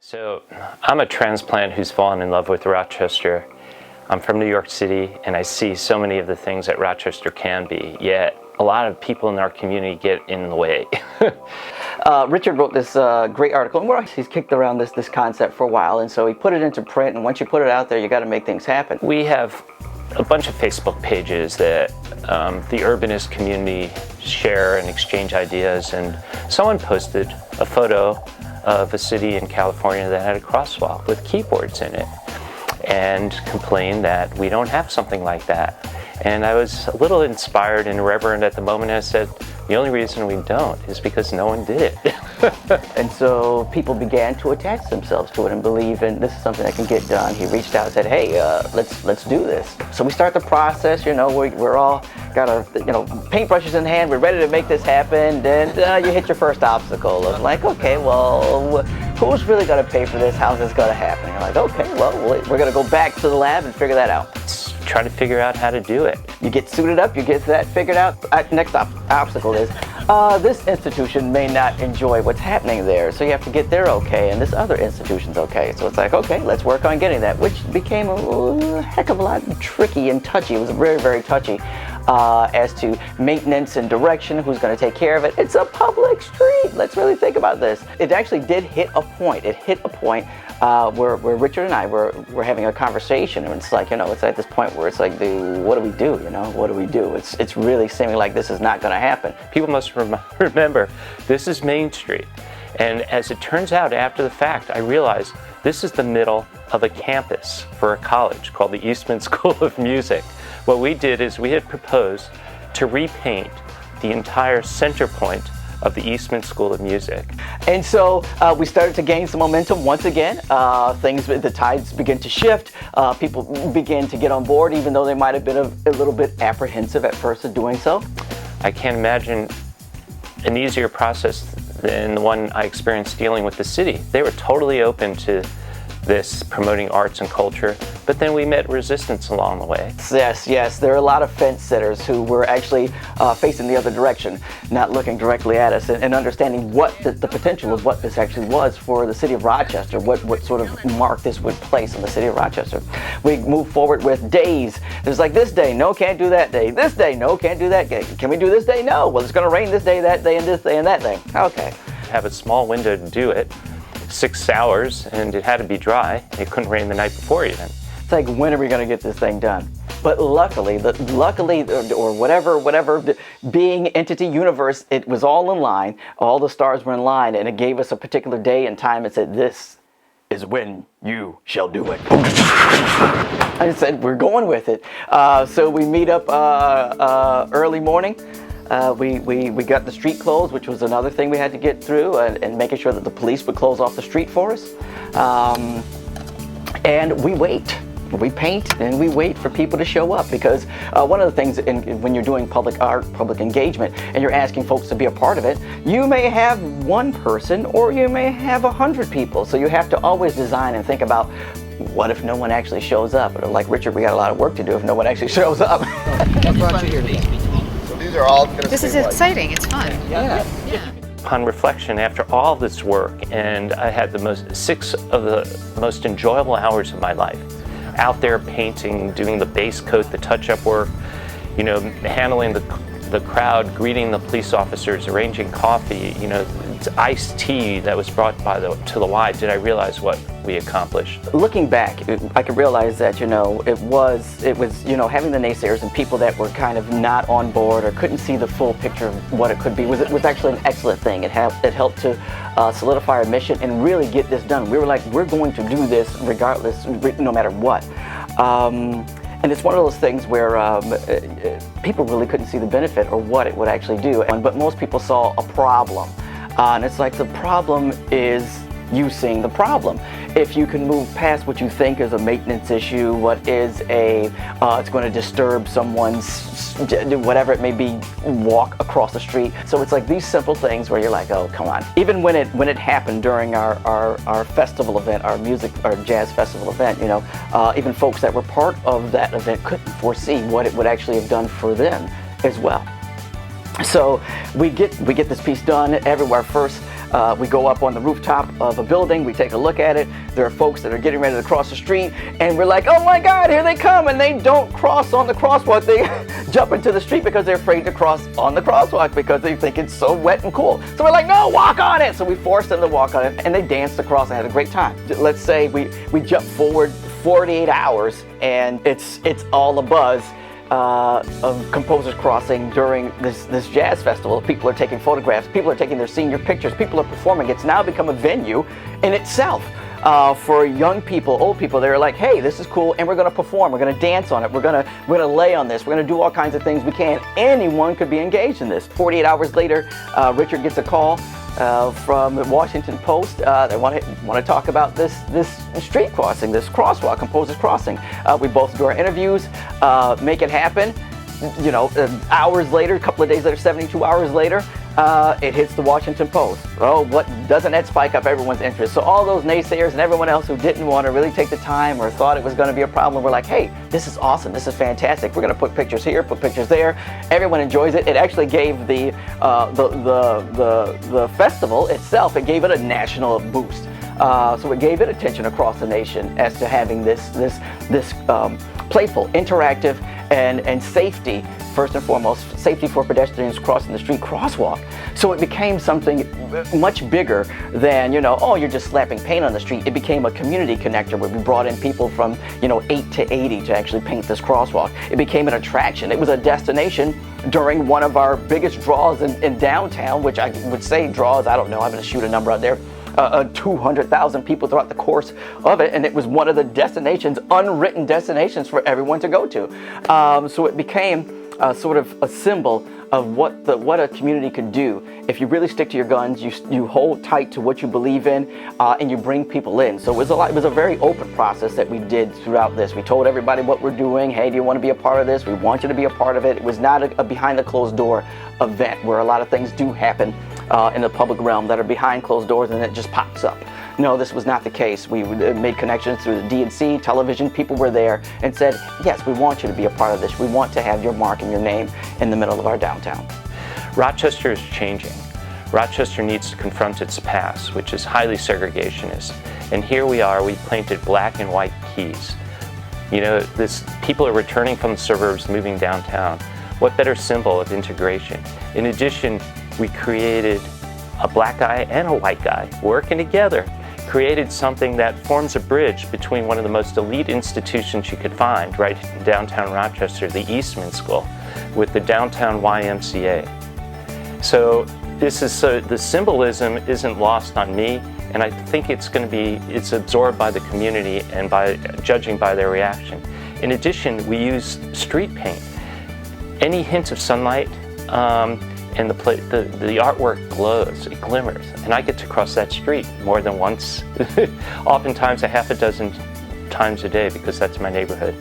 So I'm a transplant who's fallen in love with Rochester. I'm from New York City, and I see so many of the things that Rochester can be, yet a lot of people in our community get in the way. Richard wrote this great article, and he's kicked around this concept for a while, and so he put it into print, and once you put it out there, you got to make things happen. We have a bunch of Facebook pages that the urbanist community share and exchange ideas, and someone posted a photo of a city in California that had a crosswalk with keyboards in it and complained that we don't have something like that. And I was a little inspired and irreverent at the moment. I said, the only reason we don't is because no one did it. And so people began to attach themselves to it and believe in this is something that can get done. He reached out and said, hey, let's do this. So we start the process, we're all got our paintbrushes in hand, we're ready to make this happen. Then you hit your first obstacle of like, okay, well, who's really going to pay for this? How's this going to happen? And you're like, okay, well, we're going to go back to the lab and figure that out. Try to figure out how to do it. You get suited up, you get that figured out. Next obstacle is, this institution may not enjoy what's happening there, so you have to get their okay, and this other institution's okay. So it's like, okay, let's work on getting that, which became a heck of a lot tricky and touchy. It was very, very touchy as to maintenance and direction, who's going to take care of it. It's a public street. Let's really think about this. It actually did hit a point. It hit a point where Richard and I were having a conversation, and it's like, it's at this point where it's like, what do we do? What do we do? It's really seeming like this is not going to happen. People must remember, this is Main Street. And as it turns out, after the fact, I realized this is the middle of a campus for a college called the Eastman School of Music. What we did is we had proposed to repaint the entire center point of the Eastman School of Music. And so we started to gain some momentum once again. The tides began to shift. People began to get on board, even though they might have been a little bit apprehensive at first of doing so. I can't imagine an easier process than the one I experienced dealing with the city. They were totally open to this, promoting arts and culture, but then we met resistance along the way. Yes, there are a lot of fence sitters who were actually facing the other direction, not looking directly at us and understanding what the potential of what this actually was for the city of Rochester, what sort of mark this would place on the city of Rochester. We moved forward with days. There's like, this day, no, can't do that day. This day, no, can't do that day. Can we do this day? No. Well, it's going to rain this day, and this day, and that day. Okay. Have a small window to do it, 6 hours, and it had to be dry. It couldn't rain the night before even. It's like, when are we going to get this thing done? But luckily, or whatever being, entity, universe, it was all in line. All the stars were in line, and it gave us a particular day and time. It said, this is when you shall do it. I said, we're going with it. So we meet up early morning. We got the street closed, which was another thing we had to get through, and making sure that the police would close off the street for us. And we wait. We paint and we wait for people to show up, because one of the things when you're doing public art, public engagement, and you're asking folks to be a part of it, you may have one person or you may have 100 people. So you have to always design and think about, what if no one actually shows up? Or like Richard, we got a lot of work to do if no one actually shows up. What brought you here today? These are all going to This is exciting. It's fun. Yeah. Upon reflection, after all this work, and I had 6 of the most enjoyable hours of my life, out there painting, doing the base coat, the touch-up work, handling the crowd, greeting the police officers, arranging coffee, iced tea that was brought to the Y. Did I realize what we accomplished? Looking back, I could realize that it was having the naysayers and people that were kind of not on board or couldn't see the full picture of what it could be was actually an excellent thing. It helped to solidify our mission and really get this done. We were like, we're going to do this regardless, no matter what. And it's one of those things where people really couldn't see the benefit or what it would actually do. But most people saw a problem. And it's like, the problem is you seeing the problem. If you can move past what you think is a maintenance issue, what is it's going to disturb someone's, whatever it may be, walk across the street. So it's like these simple things where you're like, oh, come on. Even when it happened during our festival event, our jazz festival event, even folks that were part of that event couldn't foresee what it would actually have done for them as well. So we get this piece done everywhere. First We go up on the rooftop of a building, we take a look at it. There are folks that are getting ready to cross the street, and we're like, oh my God, here they come, and they don't cross on the crosswalk. They jump into the street because they're afraid to cross on the crosswalk because they think it's so wet and cool. So we're like, no, walk on it. So we force them to walk on it, and they danced across and had a great time. Let's say we jump forward 48 hours, and it's all a buzz of Composers Crossing during this jazz festival. People are taking photographs, people are taking their senior pictures, people are performing. It's now become a venue in itself for young people, old people. They're like, hey, this is cool, and we're going to perform, we're going to dance on it, we're going to lay on this, we're going to do all kinds of things we can. Anyone could be engaged in this. 48 hours later, Richard gets a call from the Washington Post. They want to talk about this street crossing, this crosswalk, Composers Crossing. We both do our interviews, make it happen. You know, hours later, a couple of days later, 72 hours later, it hits the Washington Post. Oh, what doesn't that spike up everyone's interest? So all those naysayers and everyone else who didn't want to really take the time or thought it was going to be a problem, we're like, hey, this is awesome, this is fantastic. We're going to put pictures here, put pictures there. Everyone enjoys it. It actually gave the festival itself, it gave it a national boost. So it gave it attention across the nation as to having this playful, interactive, and safety, first and foremost, safety for pedestrians crossing the street crosswalk. So it became something much bigger than, you know, oh, you're just slapping paint on the street. It became a community connector where we brought in people from, you know, 8 to 80 to actually paint this crosswalk. It became an attraction. It was a destination during one of our biggest draws in downtown, which I would say draws, I don't know, I'm going to shoot a number out there. 200,000 people throughout the course of it, and it was one of the destinations, unwritten destinations for everyone to go to. So it became sort of a symbol of what a community could do if you really stick to your guns, you hold tight to what you believe in, and you bring people in. So it was a very open process that we did throughout this. We told everybody what we're doing. Hey, do you want to be a part of this? We want you to be a part of it. It was not a behind the closed door event where a lot of things do happen in the public realm that are behind closed doors and it just pops up. No, this was not the case. We made connections through the D&C, television. People were there and said, yes, we want you to be a part of this. We want to have your mark and your name in the middle of our downtown. Rochester is changing. Rochester needs to confront its past, which is highly segregationist. And here we are, we planted black and white keys. You know, people are returning from the suburbs, moving downtown. What better symbol of integration? In addition, we created a black guy and a white guy working together, created something that forms a bridge between one of the most elite institutions you could find right in downtown Rochester, the Eastman School, with the downtown YMCA. So the symbolism isn't lost on me, and I think it's absorbed by the community and judging by their reaction. In addition, we use street paint. Any hint of sunlight, and the artwork glows, it glimmers, and I get to cross that street more than once, oftentimes a half a dozen times a day, because that's my neighborhood.